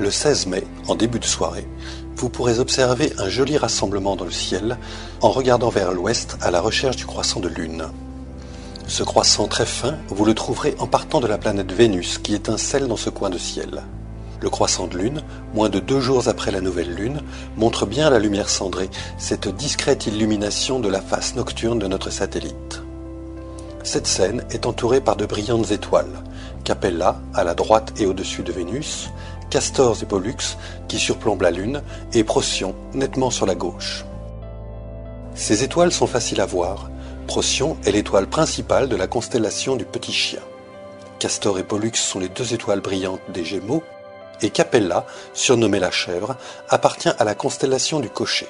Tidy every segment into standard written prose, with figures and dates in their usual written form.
Le 16 mai, en début de soirée, vous pourrez observer un joli rassemblement dans le ciel en regardant vers l'ouest à la recherche du croissant de lune. Ce croissant très fin, vous le trouverez en partant de la planète Vénus qui étincelle dans ce coin de ciel. Le croissant de lune, moins de 2 jours après la nouvelle lune, montre bien la lumière cendrée, cette discrète illumination de la face nocturne de notre satellite. Cette scène est entourée par de brillantes étoiles, Capella à la droite et au-dessus de Vénus, Castor et Pollux qui surplombent la Lune et Procyon nettement sur la gauche. Ces étoiles sont faciles à voir. Procyon est l'étoile principale de la constellation du Petit Chien. Castor et Pollux sont les 2 étoiles brillantes des Gémeaux et Capella, surnommée la Chèvre, appartient à la constellation du Cocher.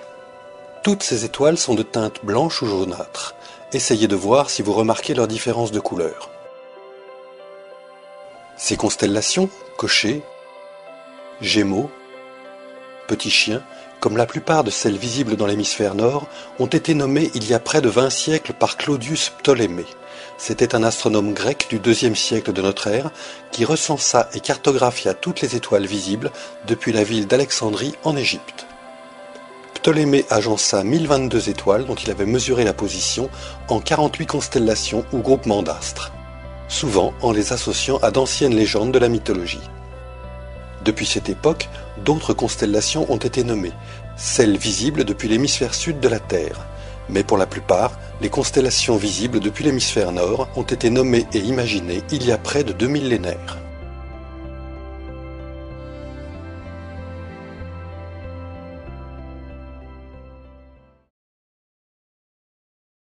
Toutes ces étoiles sont de teinte blanche ou jaunâtre. Essayez de voir si vous remarquez leur différence de couleur. Ces constellations, Cocher, Gémeaux, Petit Chien, comme la plupart de celles visibles dans l'hémisphère nord, ont été nommées il y a près de 20 siècles par Claudius Ptolémée. C'était un astronome grec du IIe siècle de notre ère qui recensa et cartographia toutes les étoiles visibles depuis la ville d'Alexandrie en Égypte. Ptolémée agença 1022 étoiles dont il avait mesuré la position en 48 constellations ou groupements d'astres, souvent en les associant à d'anciennes légendes de la mythologie. Depuis cette époque, d'autres constellations ont été nommées, celles visibles depuis l'hémisphère sud de la Terre. Mais pour la plupart, les constellations visibles depuis l'hémisphère nord ont été nommées et imaginées il y a près de 2 millénaires.